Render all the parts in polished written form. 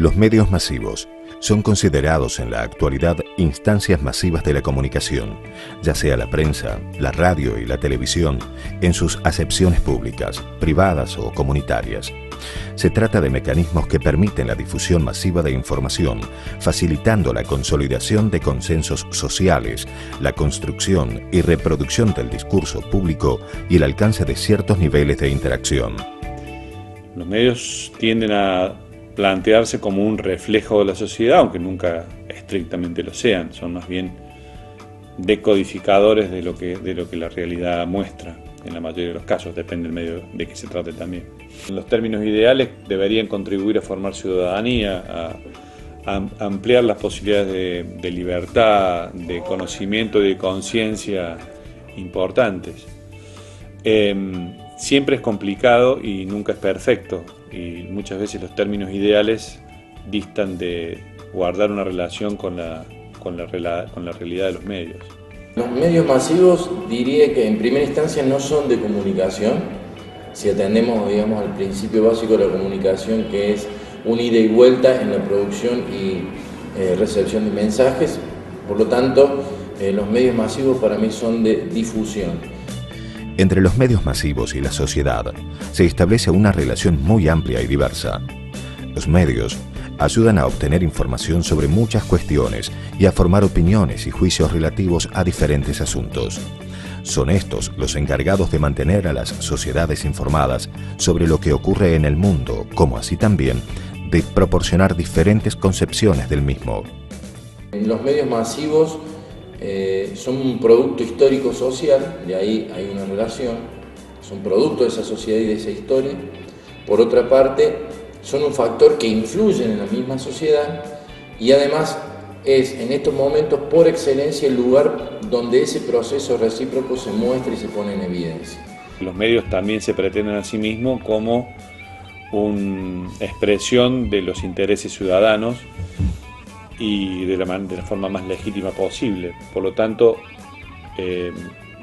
Los medios masivos son considerados en la actualidad instancias masivas de la comunicación, ya sea la prensa, la radio y la televisión, en sus acepciones públicas, privadas o comunitarias. Se trata de mecanismos que permiten la difusión masiva de información, facilitando la consolidación de consensos sociales, la construcción y reproducción del discurso público y el alcance de ciertos niveles de interacción. Los medios tienden a plantearse como un reflejo de la sociedad, aunque nunca estrictamente lo sean, son más bien decodificadores de lo que la realidad muestra. En la mayoría de los casos, depende del medio de que se trate también. En los términos ideales deberían contribuir a formar ciudadanía, a ampliar las posibilidades de libertad, de conocimiento y de conciencia importantes. Siempre es complicado y nunca es perfecto, y muchas veces los términos ideales distan de guardar una relación con la realidad de los medios. Los medios masivos diría que en primera instancia no son de comunicación, si atendemos, digamos, al principio básico de la comunicación, que es un ida y vuelta en la producción y recepción de mensajes. Por lo tanto, los medios masivos para mí son de difusión. Entre los medios masivos y la sociedad se establece una relación muy amplia y diversa. Los medios ayudan a obtener información sobre muchas cuestiones y a formar opiniones y juicios relativos a diferentes asuntos. Son estos los encargados de mantener a las sociedades informadas sobre lo que ocurre en el mundo, como así también de proporcionar diferentes concepciones del mismo. Los medios masivos son un producto histórico-social, de ahí hay una relación, son producto de esa sociedad y de esa historia. Por otra parte, son un factor que influye en la misma sociedad y además es en estos momentos por excelencia el lugar donde ese proceso recíproco se muestra y se pone en evidencia. Los medios también se pretenden a sí mismos como una expresión de los intereses ciudadanos y de la forma más legítima posible. Por lo tanto,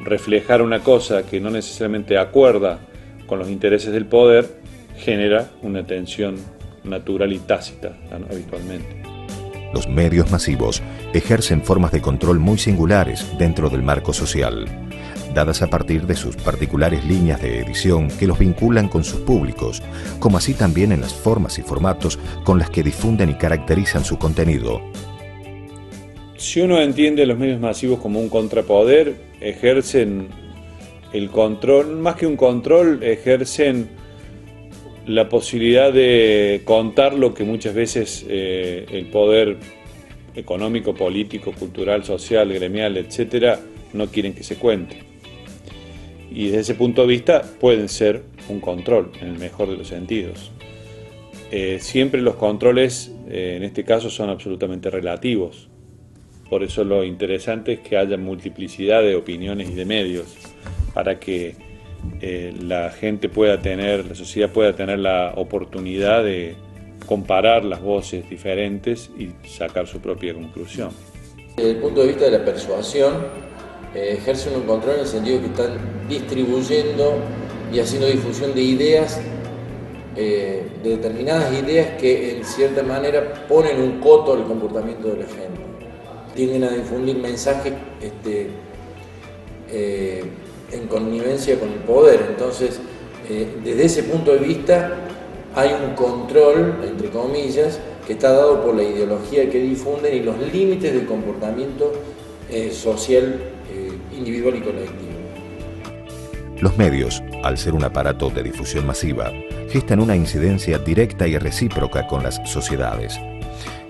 reflejar una cosa que no necesariamente acuerda con los intereses del poder genera una tensión natural y tácita habitualmente. Los medios masivos ejercen formas de control muy singulares dentro del marco social, dadas a partir de sus particulares líneas de edición que los vinculan con sus públicos, como así también en las formas y formatos con las que difunden y caracterizan su contenido. Si uno entiende los medios masivos como un contrapoder, ejercen el control, más que un control, ejercen la posibilidad de contar lo que muchas veces el poder económico, político, cultural, social, gremial, etcétera, no quieren que se cuente. Y desde ese punto de vista pueden ser un control, en el mejor de los sentidos. Siempre los controles, en este caso, son absolutamente relativos. Por eso lo interesante es que haya multiplicidad de opiniones y de medios, para que la gente pueda tener, la sociedad pueda tener la oportunidad de comparar las voces diferentes y sacar su propia conclusión. Desde el punto de vista de la persuasión, ejercen un control en el sentido que están distribuyendo y haciendo difusión de ideas, de determinadas ideas que en cierta manera ponen un coto al comportamiento de la gente. Tienden a difundir mensajes en connivencia con el poder. Entonces, desde ese punto de vista hay un control, entre comillas, que está dado por la ideología que difunden y los límites del comportamiento social, individual y colectivo. Los medios, al ser un aparato de difusión masiva, gestan una incidencia directa y recíproca con las sociedades.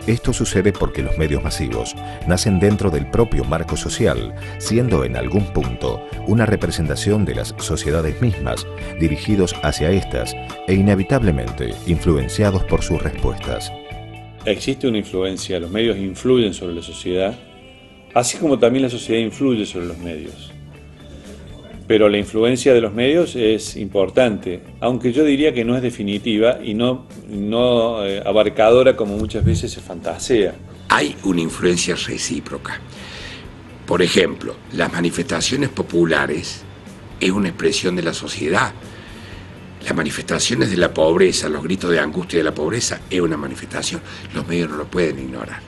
Esto sucede porque los medios masivos nacen dentro del propio marco social, siendo en algún punto una representación de las sociedades mismas, dirigidos hacia estas e inevitablemente influenciados por sus respuestas. Existe una influencia, los medios influyen sobre la sociedad, así como también la sociedad influye sobre los medios. Pero la influencia de los medios es importante, aunque yo diría que no es definitiva y no abarcadora como muchas veces se fantasea. Hay una influencia recíproca. Por ejemplo, las manifestaciones populares es una expresión de la sociedad. Las manifestaciones de la pobreza, los gritos de angustia de la pobreza, es una manifestación. Los medios no lo pueden ignorar.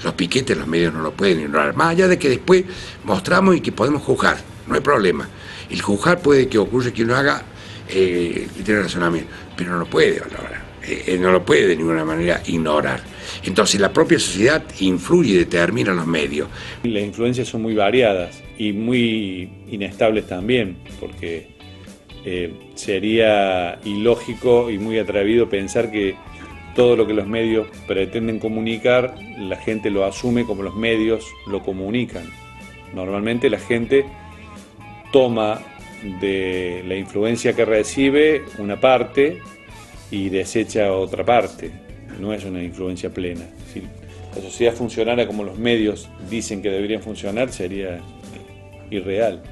Los piquetes los medios no lo pueden ignorar. Más allá de que después mostramos y que podemos juzgar, no hay problema. El juzgar puede que ocurra que uno haga y tiene razonamiento, pero no lo puede valorar. No lo puede de ninguna manera ignorar. Entonces la propia sociedad influye y determina los medios. Las influencias son muy variadas y muy inestables también, porque sería ilógico y muy atrevido pensar que todo lo que los medios pretenden comunicar, la gente lo asume como los medios lo comunican. Normalmente la gente toma de la influencia que recibe una parte y desecha otra parte. No es una influencia plena. Si la sociedad funcionara como los medios dicen que deberían funcionar, sería irreal.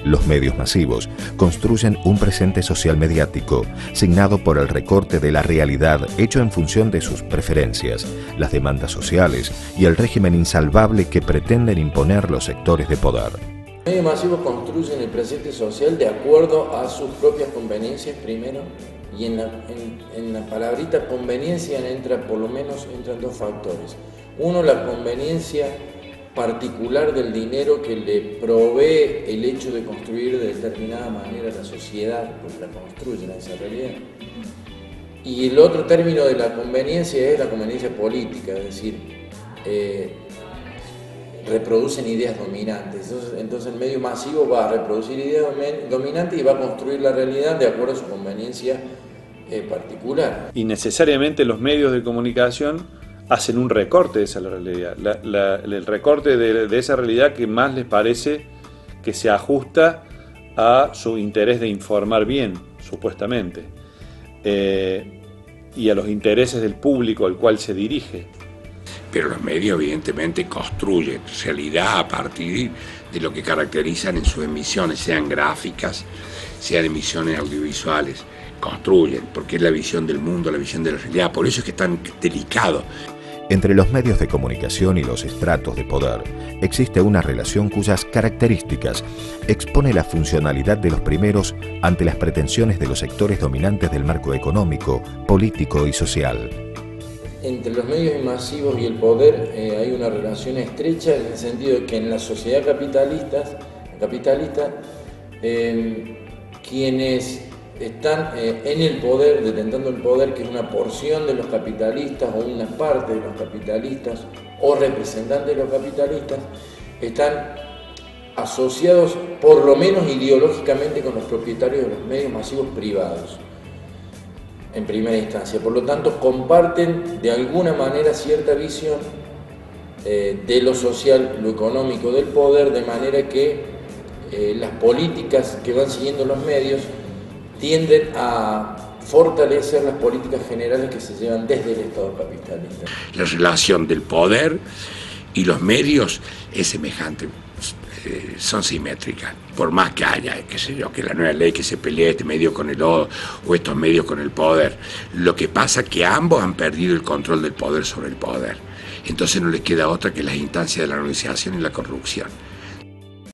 Los medios masivos construyen un presente social mediático signado por el recorte de la realidad hecho en función de sus preferencias, las demandas sociales y el régimen insalvable que pretenden imponer los sectores de poder. Los medios masivos construyen el presente social de acuerdo a sus propias conveniencias primero, y en la palabrita conveniencia por lo menos entran dos factores. Uno, la conveniencia particular del dinero que le provee el hecho de construir de determinada manera la sociedad, porque la construyen a esa realidad. Y el otro término de la conveniencia es la conveniencia política, es decir, reproducen ideas dominantes. Entonces el medio masivo va a reproducir ideas dominantes y va a construir la realidad de acuerdo a su conveniencia particular. Y necesariamente los medios de comunicación hacen un recorte de esa realidad, el recorte de esa realidad que más les parece que se ajusta a su interés de informar bien, supuestamente, y a los intereses del público al cual se dirige. Pero los medios evidentemente construyen realidad a partir de lo que caracterizan en sus emisiones, sean gráficas, sean emisiones audiovisuales. Construyen, porque es la visión del mundo, la visión de la realidad. Por eso es que es tan delicado. Entre los medios de comunicación y los estratos de poder existe una relación cuyas características expone la funcionalidad de los primeros ante las pretensiones de los sectores dominantes del marco económico, político y social. Entre los medios masivos y el poder hay una relación estrecha en el sentido de que en la sociedad capitalista, quienes están en el poder, detentando el poder, que es una porción de los capitalistas o una parte de los capitalistas o representantes de los capitalistas, están asociados por lo menos ideológicamente con los propietarios de los medios masivos privados, en primera instancia. Por lo tanto, comparten de alguna manera cierta visión de lo social, lo económico del poder, de manera que las políticas que van siguiendo los medios tienden a fortalecer las políticas generales que se llevan desde el Estado capitalista. La relación del poder y los medios es semejante, son simétricas, por más que haya, qué sé yo, que la nueva ley que se pelea este medio con el otro o estos medios con el poder. Lo que pasa es que ambos han perdido el control del poder sobre el poder. Entonces no les queda otra que las instancias de la organización y la corrupción.